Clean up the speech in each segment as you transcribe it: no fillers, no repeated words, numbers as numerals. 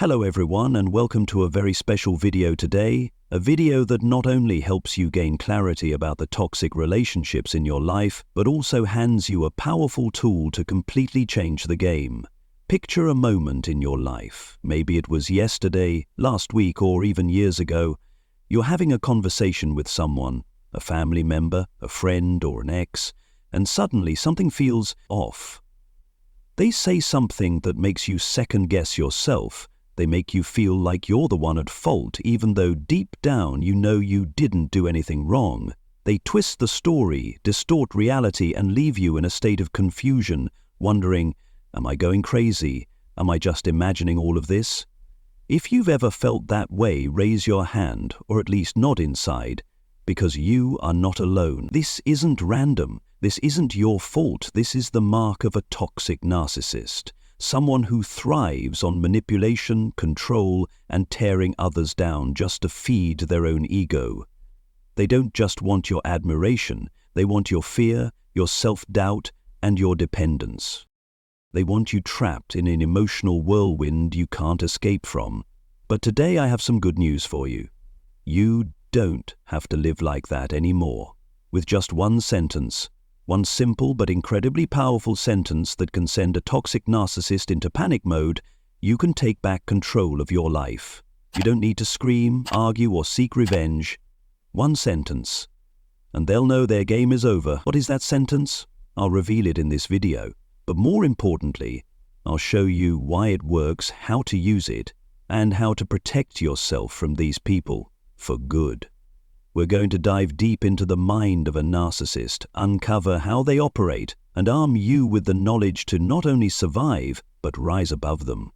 Hello everyone, and welcome to a very special video today, a video that not only helps you gain clarity about the toxic relationships in your life, but also hands you a powerful tool to completely change the game. Picture a moment in your life, maybe it was yesterday, last week, or even years ago. You're having a conversation with someone, a family member, a friend, or an ex, and suddenly something feels off. They say something that makes you second-guess yourself. They make you feel like you're the one at fault, even though deep down you know you didn't do anything wrong. They twist the story, distort reality, and leave you in a state of confusion, wondering, am I going crazy? Am I just imagining all of this? If you've ever felt that way, raise your hand, or at least nod inside, because you are not alone. This isn't random. This isn't your fault. This is the mark of a toxic narcissist. Someone who thrives on manipulation, control, and tearing others down just to feed their own ego. They don't just want your admiration, they want your fear, your self-doubt, and your dependence. They want you trapped in an emotional whirlwind you can't escape from. But today I have some good news for you. You don't have to live like that anymore. With just one sentence, one simple but incredibly powerful sentence that can send a toxic narcissist into panic mode, you can take back control of your life. You don't need to scream, argue, or seek revenge. One sentence, and they'll know their game is over. What is that sentence? I'll reveal it in this video. But more importantly, I'll show you why it works, how to use it, and how to protect yourself from these people for good. We're going to dive deep into the mind of a narcissist, uncover how they operate, and arm you with the knowledge to not only survive, but rise above them.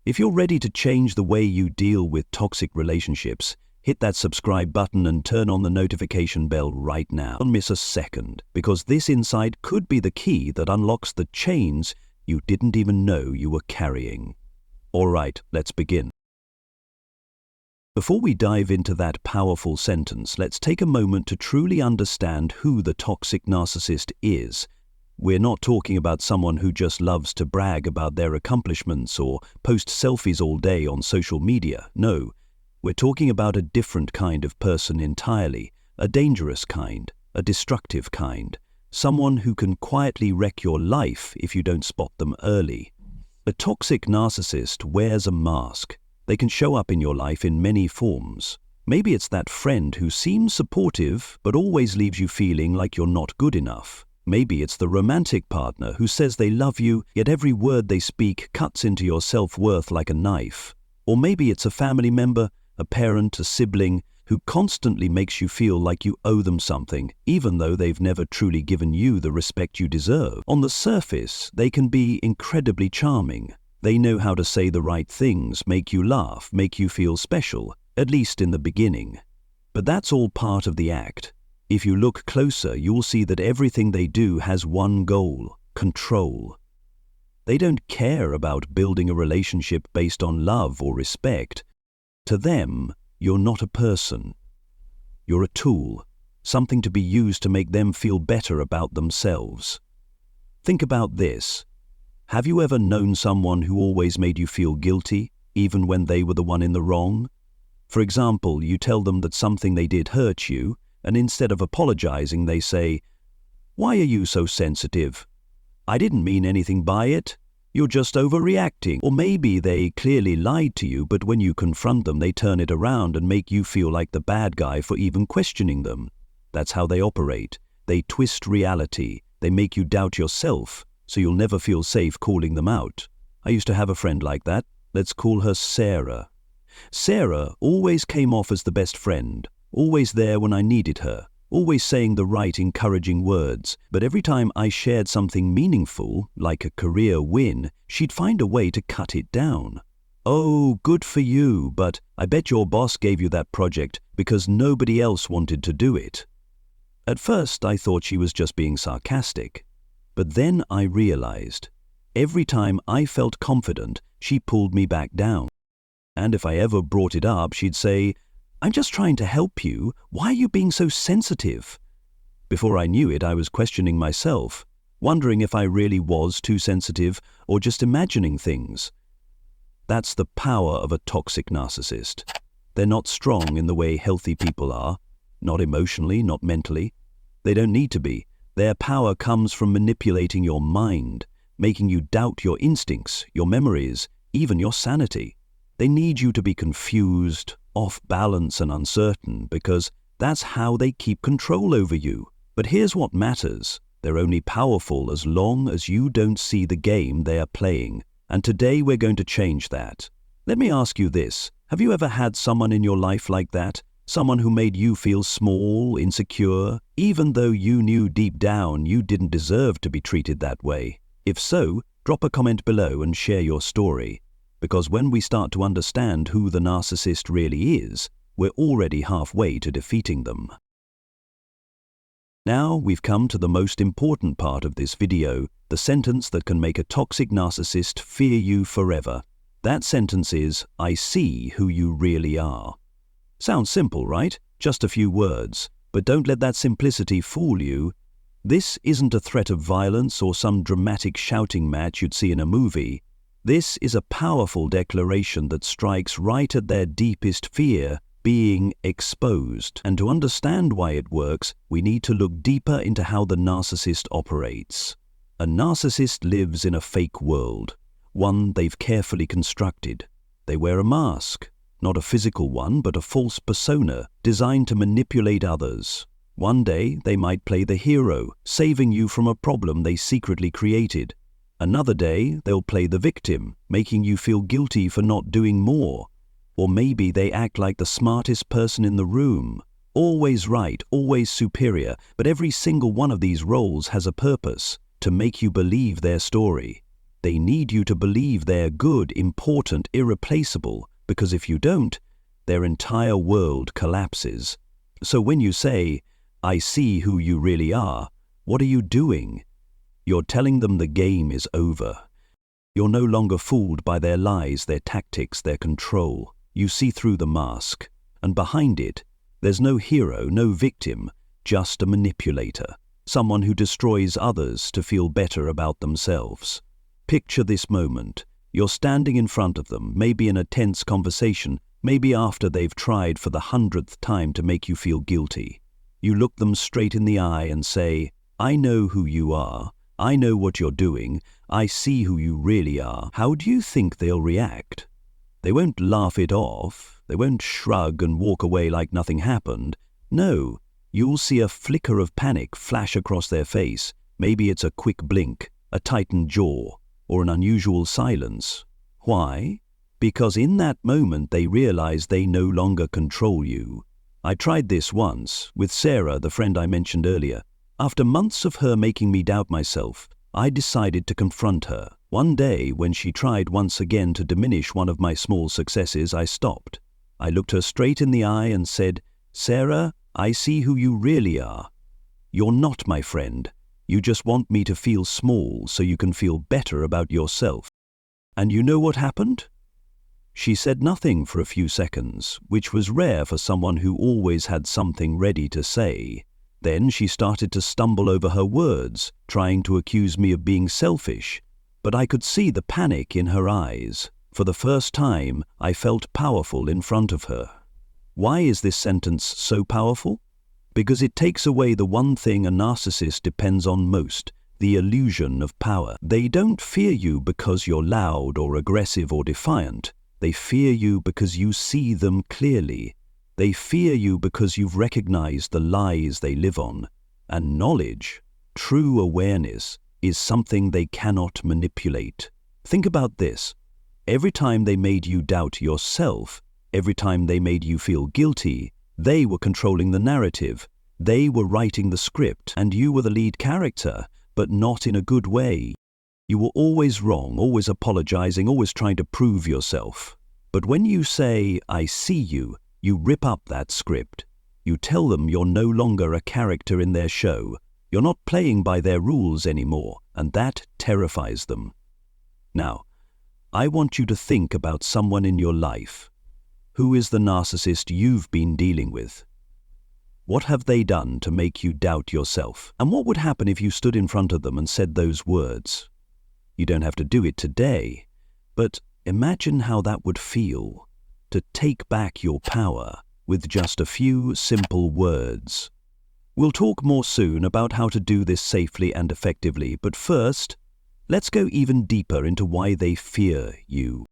If you're ready to change the way you deal with toxic relationships, hit that subscribe button and turn on the notification bell right now. Don't miss a second, because this insight could be the key that unlocks the chains you didn't even know you were carrying. All right, let's begin. Before we dive into that powerful sentence, let's take a moment to truly understand who the toxic narcissist is. We're not talking about someone who just loves to brag about their accomplishments or post selfies all day on social media. No, we're talking about a different kind of person entirely, a dangerous kind, a destructive kind, someone who can quietly wreck your life if you don't spot them early. A toxic narcissist wears a mask. They can show up in your life in many forms. Maybe it's that friend who seems supportive but always leaves you feeling like you're not good enough. Maybe it's the romantic partner who says they love you, yet every word they speak cuts into your self-worth like a knife. Or maybe it's a family member, a parent, a sibling, who constantly makes you feel like you owe them something, even though they've never truly given you the respect you deserve. On the surface, they can be incredibly charming. They know how to say the right things, make you laugh, make you feel special, at least in the beginning. But that's all part of the act. If you look closer, you'll see that everything they do has one goal: control. They don't care about building a relationship based on love or respect. To them, you're not a person. You're a tool, something to be used to make them feel better about themselves. Think about this. Have you ever known someone who always made you feel guilty, even when they were the one in the wrong? For example, you tell them that something they did hurt you, and instead of apologizing, they say, "Why are you so sensitive? I didn't mean anything by it. You're just overreacting." Or maybe they clearly lied to you, but when you confront them, they turn it around and make you feel like the bad guy for even questioning them. That's how they operate. They twist reality. They make you doubt yourself, so you'll never feel safe calling them out. I used to have a friend like that. Let's call her Sarah. Sarah always came off as the best friend, always there when I needed her, always saying the right encouraging words. But every time I shared something meaningful, like a career win, she'd find a way to cut it down. "Oh, good for you, but I bet your boss gave you that project because nobody else wanted to do it." At first, I thought she was just being sarcastic. But then I realized, every time I felt confident, she pulled me back down. And if I ever brought it up, she'd say, "I'm just trying to help you. Why are you being so sensitive?" Before I knew it, I was questioning myself, wondering if I really was too sensitive or just imagining things. That's the power of a toxic narcissist. They're not strong in the way healthy people are, not emotionally, not mentally. They don't need to be. Their power comes from manipulating your mind, making you doubt your instincts, your memories, even your sanity. They need you to be confused, off balance and uncertain because that's how they keep control over you. But here's what matters. They're only powerful as long as you don't see the game they are playing. And today we're going to change that. Let me ask you this. Have you ever had someone in your life like that? Someone who made you feel small, insecure, even though you knew deep down you didn't deserve to be treated that way? If so, drop a comment below and share your story. Because when we start to understand who the narcissist really is, we're already halfway to defeating them. Now we've come to the most important part of this video, the sentence that can make a toxic narcissist fear you forever. That sentence is, I see who you really are. Sounds simple, right? Just a few words. But don't let that simplicity fool you. This isn't a threat of violence or some dramatic shouting match you'd see in a movie. This is a powerful declaration that strikes right at their deepest fear, being exposed. And to understand why it works, we need to look deeper into how the narcissist operates. A narcissist lives in a fake world, one they've carefully constructed. They wear a mask, not a physical one, but a false persona designed to manipulate others. One day, they might play the hero, saving you from a problem they secretly created. Another day, they'll play the victim, making you feel guilty for not doing more. Or maybe they act like the smartest person in the room. Always right, always superior, but every single one of these roles has a purpose, to make you believe their story. They need you to believe they're good, important, irreplaceable, because if you don't, their entire world collapses. So when you say, I see who you really are, what are you doing? You're telling them the game is over. You're no longer fooled by their lies, their tactics, their control. You see through the mask, and behind it, there's no hero, no victim, just a manipulator, someone who destroys others to feel better about themselves. Picture this moment. You're standing in front of them, maybe in a tense conversation, maybe after they've tried for the 100th time to make you feel guilty. You look them straight in the eye and say, I know who you are. I know what you're doing. I see who you really are. How do you think they'll react? They won't laugh it off. They won't shrug and walk away like nothing happened. No, you'll see a flicker of panic flash across their face. Maybe it's a quick blink, a tightened jaw, or an unusual silence. Why? Because in that moment they realize they no longer control you. I tried this once with Sarah, the friend I mentioned earlier. After months of her making me doubt myself, I decided to confront her. One day, when she tried once again to diminish one of my small successes, I stopped. I looked her straight in the eye and said, Sarah, I see who you really are. You're not my friend. You just want me to feel small so you can feel better about yourself. And you know what happened? She said nothing for a few seconds, which was rare for someone who always had something ready to say. Then she started to stumble over her words, trying to accuse me of being selfish. But I could see the panic in her eyes. For the first time, I felt powerful in front of her. Why is this sentence so powerful? Because it takes away the one thing a narcissist depends on most, the illusion of power. They don't fear you because you're loud or aggressive or defiant. They fear you because you see them clearly. They fear you because you've recognized the lies they live on. And knowledge, true awareness, is something they cannot manipulate. Think about this. Every time they made you doubt yourself, every time they made you feel guilty, they were controlling the narrative. They were writing the script, and you were the lead character, but not in a good way. You were always wrong, always apologizing, always trying to prove yourself. But when you say, I see you, you rip up that script. You tell them you're no longer a character in their show. You're not playing by their rules anymore, and that terrifies them. Now, I want you to think about someone in your life. Who is the narcissist you've been dealing with? What have they done to make you doubt yourself? And what would happen if you stood in front of them and said those words? You don't have to do it today, but Imagine how that would feel, to take back your power with just a few simple words. We'll talk more soon about how to do this safely and effectively, but first, let's go even deeper into why they fear you.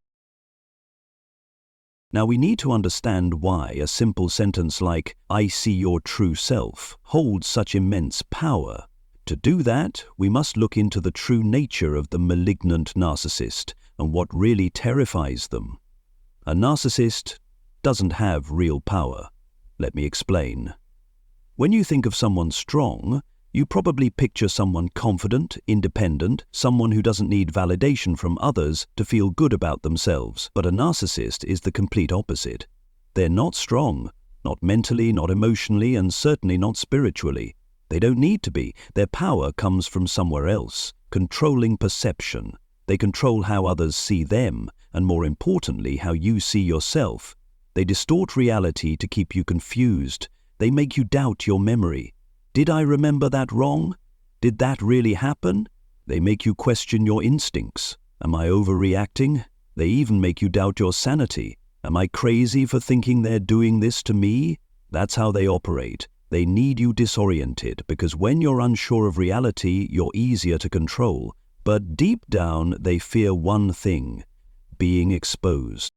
Now we need to understand why a simple sentence like, "I see your true self," holds such immense power. To do that, we must look into the true nature of the malignant narcissist and what really terrifies them. A narcissist doesn't have real power. Let me explain. When you think of someone strong, you probably picture someone confident, independent, someone who doesn't need validation from others to feel good about themselves. But a narcissist is the complete opposite. They're not strong, not mentally, not emotionally, and certainly not spiritually. They don't need to be. Their power comes from somewhere else, controlling perception. They control how others see them, and more importantly, how you see yourself. They distort reality to keep you confused. They make you doubt your memory. Did I remember that wrong? Did that really happen? They make you question your instincts. Am I overreacting? They even make you doubt your sanity. Am I crazy for thinking they're doing this to me? That's how they operate. They need you disoriented, because when you're unsure of reality, you're easier to control. But deep down, they fear one thing: being exposed.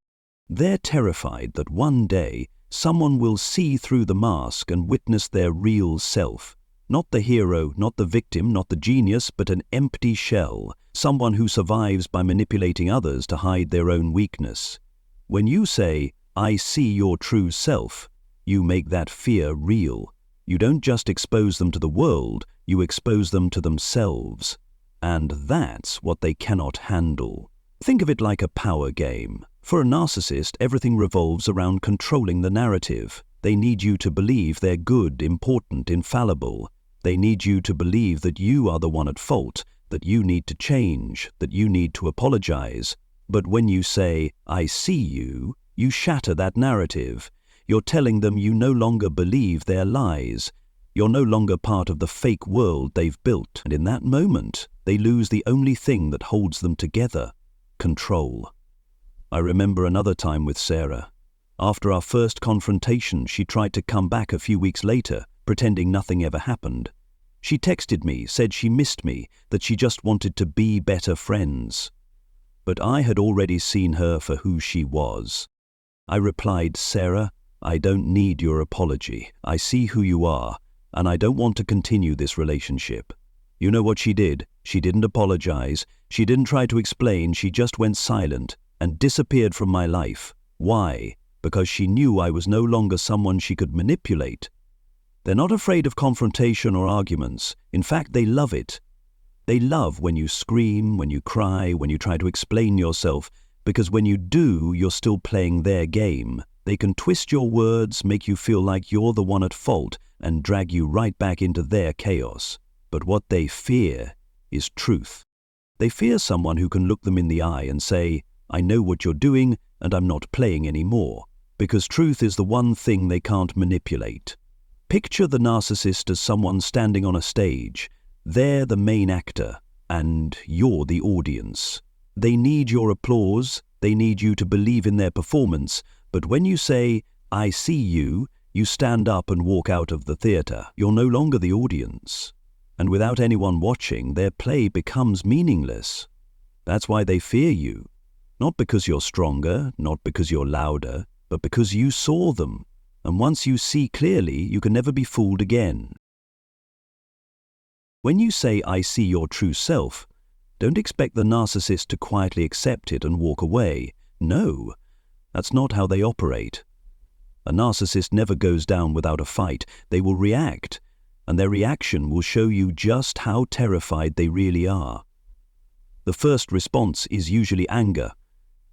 They're terrified that one day, someone will see through the mask and witness their real self. Not the hero, not the victim, not the genius, but an empty shell. Someone who survives by manipulating others to hide their own weakness. When you say, "I see your true self," you make that fear real. You don't just expose them to the world, you expose them to themselves. And that's what they cannot handle. Think of it like a power game. For a narcissist, everything revolves around controlling the narrative. They need you to believe they're good, important, infallible. They need you to believe that you are the one at fault, that you need to change, that you need to apologize. But when you say, "I see you," you shatter that narrative. You're telling them you no longer believe their lies. You're no longer part of the fake world they've built. And in that moment, they lose the only thing that holds them together: control. I remember another time with Sarah. After our first confrontation, she tried to come back a few weeks later, pretending nothing ever happened. She texted me, said she missed me, that she just wanted to be better friends. But I had already seen her for who she was. I replied, "Sarah, I don't need your apology. I see who you are, and I don't want to continue this relationship." You know what she did? She didn't apologize. She didn't try to explain. She just went silent and disappeared from my life. Why? Because she knew I was no longer someone she could manipulate. They're not afraid of confrontation or arguments. In fact, they love it. They love when you scream, when you cry, when you try to explain yourself, because when you do, you're still playing their game. They can twist your words, make you feel like you're the one at fault, and drag you right back into their chaos. But what they fear is truth. They fear someone who can look them in the eye and say, "I know what you're doing, and I'm not playing anymore," because truth is the one thing they can't manipulate. Picture the narcissist as someone standing on a stage. They're the main actor, and you're the audience. They need your applause, they need you to believe in their performance, but when you say, "I see you," you stand up and walk out of the theater. You're no longer the audience. And without anyone watching, their play becomes meaningless. That's why they fear you. Not because you're stronger, not because you're louder, but because you saw them. And once you see clearly, you can never be fooled again. When you say, "I see your true self," don't expect the narcissist to quietly accept it and walk away. No, that's not how they operate. A narcissist never goes down without a fight. They will react, and their reaction will show you just how terrified they really are. The first response is usually anger.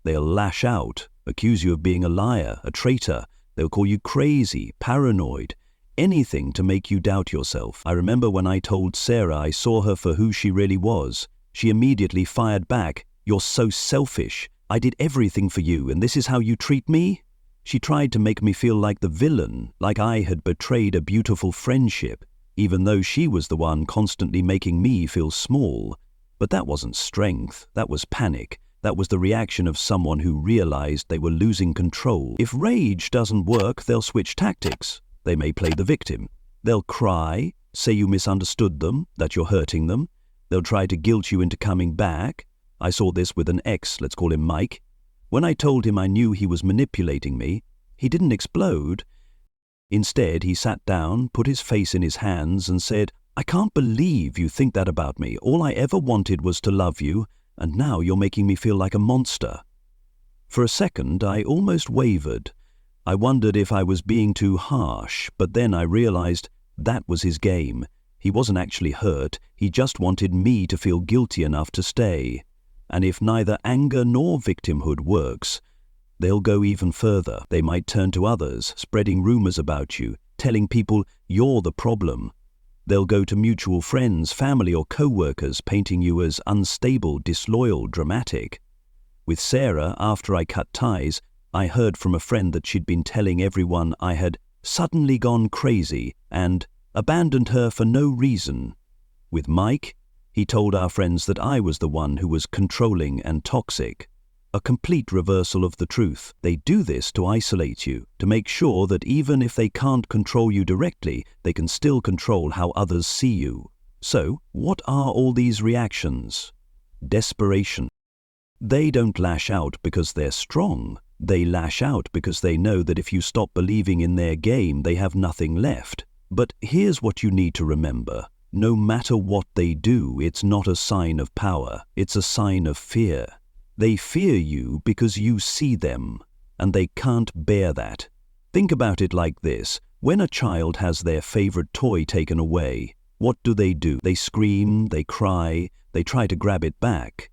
They'll lash out, accuse you of being a liar, a traitor. They'll call you crazy, paranoid, anything to make you doubt yourself. I remember when I told Sarah I saw her for who she really was. She immediately fired back, "You're so selfish. I did everything for you, and this is how you treat me?" She tried to make me feel like the villain, like I had betrayed a beautiful friendship, even though she was the one constantly making me feel small. But that wasn't strength, that was panic. That was the reaction of someone who realized they were losing control. If rage doesn't work, they'll switch tactics. They may play the victim. They'll cry, say you misunderstood them, that you're hurting them. They'll try to guilt you into coming back. I saw this with an ex, let's call him Mike. When I told him I knew he was manipulating me, he didn't explode. Instead, he sat down, put his face in his hands and said, "I can't believe you think that about me. All I ever wanted was to love you, and now you're making me feel like a monster." For a second, I almost wavered. I wondered if I was being too harsh, but then I realized that was his game. He wasn't actually hurt, he just wanted me to feel guilty enough to stay. And if neither anger nor victimhood works, they'll go even further. They might turn to others, spreading rumors about you, telling people you're the problem. They'll go to mutual friends, family or co-workers, painting you as unstable, disloyal, dramatic. With Sarah, after I cut ties, I heard from a friend that she'd been telling everyone I had suddenly gone crazy and abandoned her for no reason. With Mike, he told our friends that I was the one who was controlling and toxic. A complete reversal of the truth. They do this to isolate you, to make sure that even if they can't control you directly, they can still control how others see you. So, what are all these reactions? Desperation. They don't lash out because they're strong. They lash out because they know that if you stop believing in their game, they have nothing left. But here's what you need to remember. No matter what they do, it's not a sign of power. It's a sign of fear. They fear you because you see them, and they can't bear that. Think about it like this. When a child has their favorite toy taken away, what do? They scream, they cry, they try to grab it back.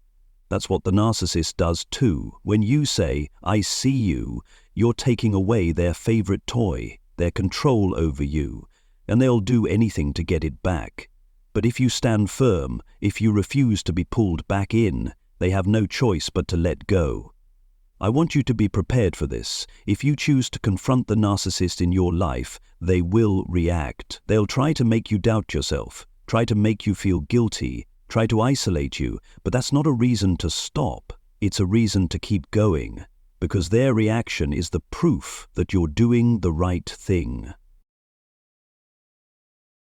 That's what the narcissist does too. When you say, "I see you," you're taking away their favorite toy, their control over you, and they'll do anything to get it back. But if you stand firm, if you refuse to be pulled back in, they have no choice but to let go. I want you to be prepared for this. If you choose to confront the narcissist in your life, they will react. They'll try to make you doubt yourself, try to make you feel guilty, try to isolate you, but that's not a reason to stop. It's a reason to keep going, because their reaction is the proof that you're doing the right thing.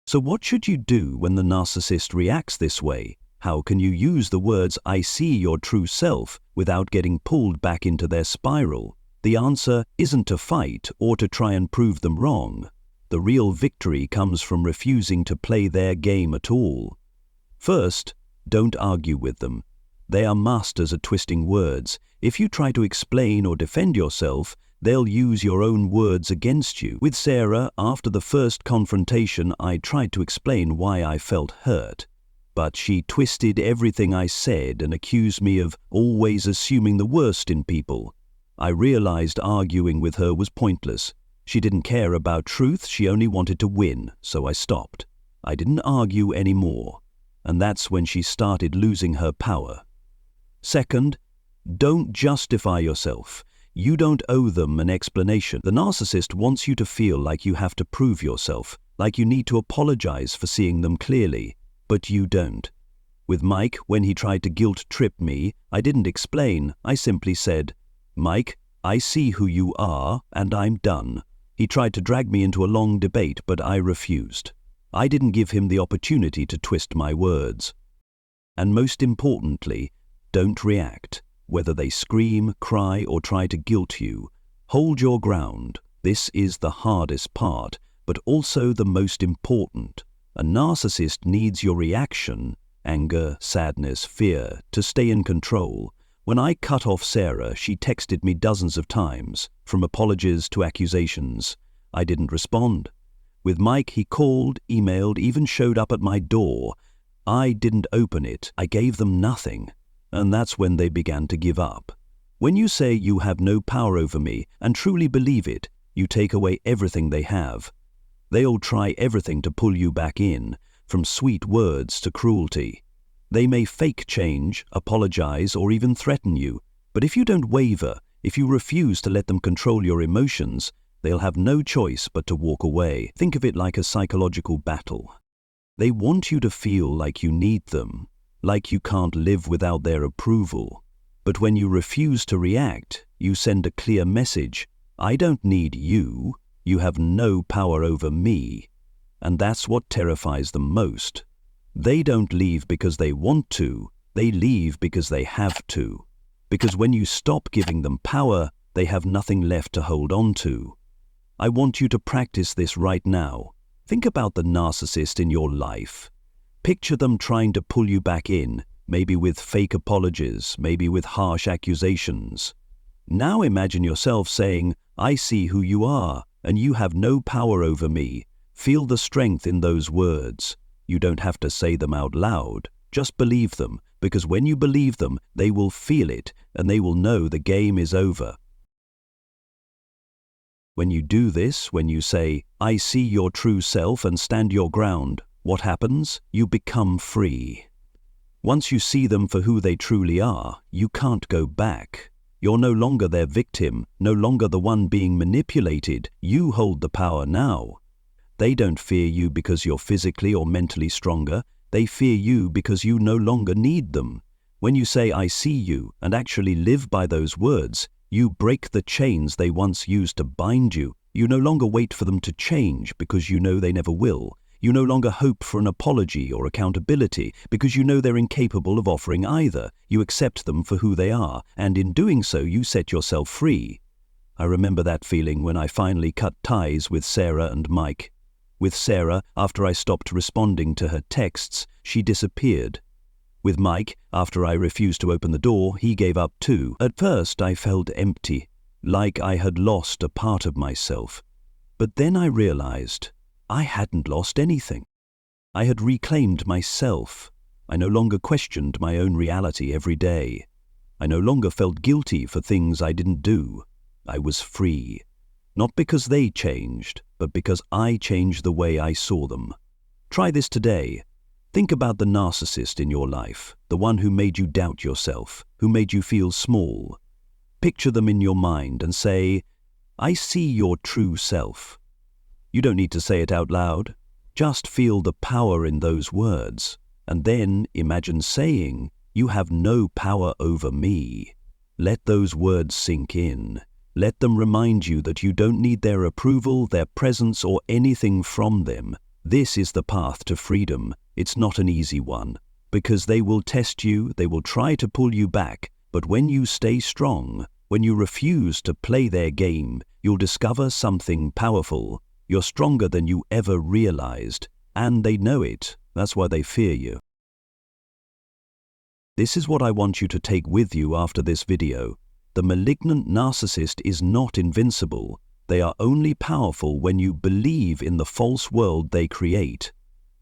So what should you do when the narcissist reacts this way? How can you use the words "I see your true self" without getting pulled back into their spiral? The answer isn't to fight or to try and prove them wrong. The real victory comes from refusing to play their game at all. First, don't argue with them. They are masters at twisting words. If you try to explain or defend yourself, they'll use your own words against you. With Sarah, after the first confrontation, I tried to explain why I felt hurt. But she twisted everything I said and accused me of always assuming the worst in people. I realized arguing with her was pointless. She didn't care about truth, she only wanted to win, so I stopped. I didn't argue anymore, and that's when she started losing her power. Second, don't justify yourself. You don't owe them an explanation. The narcissist wants you to feel like you have to prove yourself, like you need to apologize for seeing them clearly. But you don't. With Mike, when he tried to guilt-trip me, I didn't explain. I simply said, "Mike, I see who you are, and I'm done." He tried to drag me into a long debate, but I refused. I didn't give him the opportunity to twist my words. And most importantly, don't react. Whether they scream, cry, or try to guilt you, hold your ground. This is the hardest part, but also the most important. A narcissist needs your reaction, anger, sadness, fear, to stay in control. When I cut off Sarah, she texted me dozens of times, from apologies to accusations. I didn't respond. With Mike, he called, emailed, even showed up at my door. I didn't open it. I gave them nothing. And that's when they began to give up. When you say you have no power over me and truly believe it, you take away everything they have. They'll try everything to pull you back in, from sweet words to cruelty. They may fake change, apologize, or even threaten you, but if you don't waver, if you refuse to let them control your emotions, they'll have no choice but to walk away. Think of it like a psychological battle. They want you to feel like you need them, like you can't live without their approval. But when you refuse to react, you send a clear message. I don't need you. You have no power over me. And that's what terrifies them most. They don't leave because they want to. They leave because they have to. Because when you stop giving them power, they have nothing left to hold on to. I want you to practice this right now. Think about the narcissist in your life. Picture them trying to pull you back in, maybe with fake apologies, maybe with harsh accusations. Now imagine yourself saying, I see who you are, and you have no power over me. Feel the strength in those words. You don't have to say them out loud. Just believe them, because when you believe them, they will feel it, and they will know the game is over. When you do this, when you say, I see your true self and stand your ground, what happens? You become free. Once you see them for who they truly are, you can't go back. You're no longer their victim, no longer the one being manipulated. You hold the power now. They don't fear you because you're physically or mentally stronger. They fear you because you no longer need them. When you say, I see you, and actually live by those words, you break the chains they once used to bind you. You no longer wait for them to change because you know they never will. You no longer hope for an apology or accountability because you know they're incapable of offering either. You accept them for who they are, and in doing so, you set yourself free. I remember that feeling when I finally cut ties with Sarah and Mike. With Sarah, after I stopped responding to her texts, she disappeared. With Mike, after I refused to open the door, he gave up too. At first, I felt empty, like I had lost a part of myself. But then I realized I hadn't lost anything. I had reclaimed myself. I no longer questioned my own reality every day. I no longer felt guilty for things I didn't do. I was free. Not because they changed, but because I changed the way I saw them. Try this today. Think about the narcissist in your life, the one who made you doubt yourself, who made you feel small. Picture them in your mind and say, I see your true self. You don't need to say it out loud. Just feel the power in those words. And then imagine saying, you have no power over me. Let those words sink in. Let them remind you that you don't need their approval, their presence, or anything from them. This is the path to freedom. It's not an easy one, because they will test you, they will try to pull you back, but when you stay strong, when you refuse to play their game, you'll discover something powerful. You're stronger than you ever realized, and they know it. That's why they fear you. This is what I want you to take with you after this video. The malignant narcissist is not invincible. They are only powerful when you believe in the false world they create.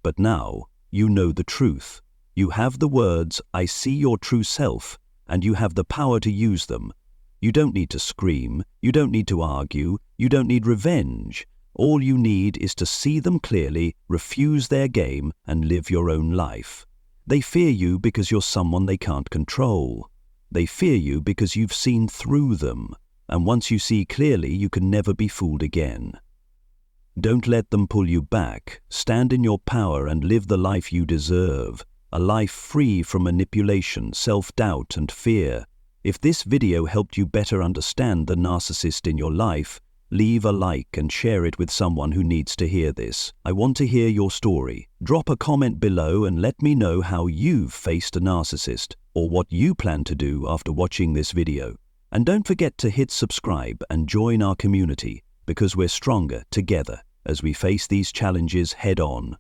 But now, you know the truth. You have the words, I see your true self, and you have the power to use them. You don't need to scream, you don't need to argue, you don't need revenge. All you need is to see them clearly, refuse their game, and live your own life. They fear you because you're someone they can't control. They fear you because you've seen through them, and once you see clearly, you can never be fooled again. Don't let them pull you back. Stand in your power and live the life you deserve, a life free from manipulation, self-doubt, and fear. If this video helped you better understand the narcissist in your life, leave a like and share it with someone who needs to hear this. I want to hear your story. Drop a comment below and let me know how you've faced a narcissist, or what you plan to do after watching this video. And don't forget to hit subscribe and join our community, because we're stronger together as we face these challenges head on.